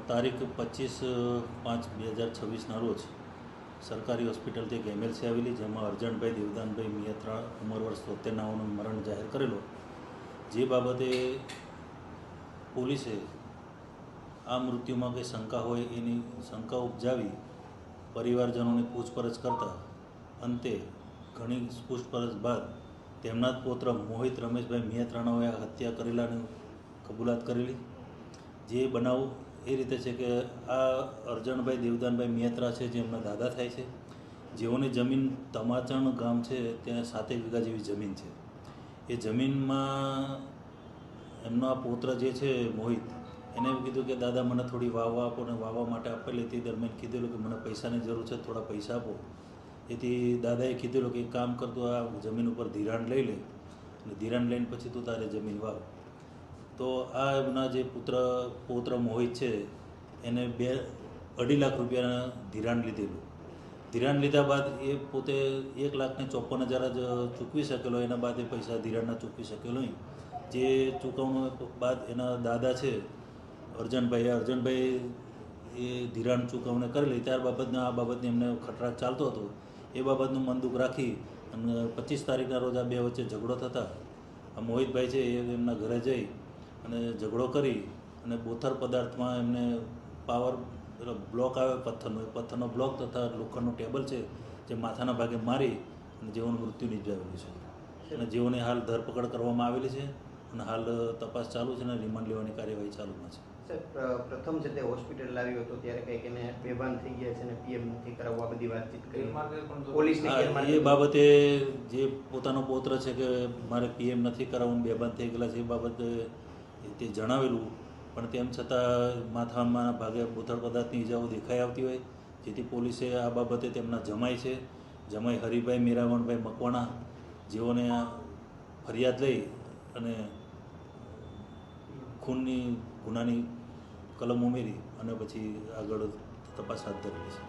તારીખ 25/5/2026ના રોજ સરકારી હોસ્પિટલથી એક એમએલસી આવેલી, જેમાં અરજણભાઈ દેવદાનભાઈ મિયાત્રા ઉંમર વર્ષ 73 મરણ જાહેર કરેલો. જે બાબતે પોલીસે આ મૃત્યુમાં કંઈ શંકા હોય એની શંકા ઉપજાવી પરિવારજનોની પૂછપરછ કરતા અંતે ઘણી પૂછપરછ બાદ તેમના જ પુત્ર મોહિત રમેશભાઈ મિયાત્રાણાઓએ હત્યા કરેલાની કબૂલાત કરેલી. જે બનાવ એ રીતે છે કે આ અરજણભાઈ દેવદાનભાઈ મિયાત્રા છે, જે એમના દાદા થાય છે, જેઓની જમીન તમાચણ ગામ છે, ત્યાં 7 વીઘા જેવી જમીન છે. એ જમીનમાં એમનો આ પુત્ર જે છે મોહિત, એને એવું કીધું કે દાદા મને થોડી વાવવા આપો, ને વાવવા માટે આપેલી. તે દરમિયાન કીધેલું કે મને પૈસાની જરૂર છે, થોડા પૈસા આપો. એથી દાદાએ કીધેલું કે એક કામ કરતો આ જમીન ઉપર ધિરાણ લઈ લે, અને ધિરાણ લઈને પછી તું તારે જમીન વાવ. તો આ એમના જે પૌત્ર મોહિત છે એને 2.5 લાખ રૂપિયાના ધિરાણ લીધેલું. ધિરાણ લીધા બાદ એ પોતે 1,54,000 જ ચૂકવી શકેલો. એના બાદ એ પૈસા ધિરાણના ચૂકવી શકેલો નહીં. જે ચૂકવણું બાદ એના દાદા છે અરજણભાઈ એ ધિરાણ ચૂકવણી કરેલી. ત્યાર બાબતના આ બાબતની એમને ખટરાક ચાલતો હતો. એ બાબતનું મન દુઃખ રાખી અને 25 તારીખના રોજ આ બે વચ્ચે ઝઘડો થતા આ મોહિતભાઈ છે એ એમના ઘરે જઈ અને ઝઘડો કરી અને બોથર પદાર્થમાં એમને પાવર બ્લોક આવે પથ્થરનો બ્લોક તથા લોખંડનું ટેબલ છે જે માથાના ભાગે મારી અને જેઓનું મૃત્યુ નિપજાવેલું છે. અને જેઓને હાલ ધરપકડ કરવામાં આવેલી છે અને હાલ તપાસ ચાલુ છે અને રિમાન્ડ લેવાની કાર્યવાહી ચાલુમાં છે. પ્રથમ છે તે હોસ્પિટલ લાવ્યો હતો ત્યારે કંઈક એને બેભાન થઈ ગયા છે અને પીએમ નથી કરાવવા બધી વાતચીત કરી પોલીસને. એ બાબતે જે પોતાનો પૌત્ર છે કે મારે પીએમ નથી કરાવવું, બેભાન થઈ ગયેલા છે, એ બાબતે તે જણાવેલું. પણ તેમ છતાં માથામાં ભાગે બોથડ પદાર્થની ઈજાઓ દેખાઈ આવતી હોય, જેથી પોલીસે આ બાબતે તેમના જમાઈ છે, જમાઈ હરિભાઈ મીરાવણભાઈ મકવાણા, જેઓને ફરિયાદ લઈ અને ખૂનની ગુનાની કલમ ઉમેરી અને પછી આગળ તપાસ હાથ ધરેલી છે.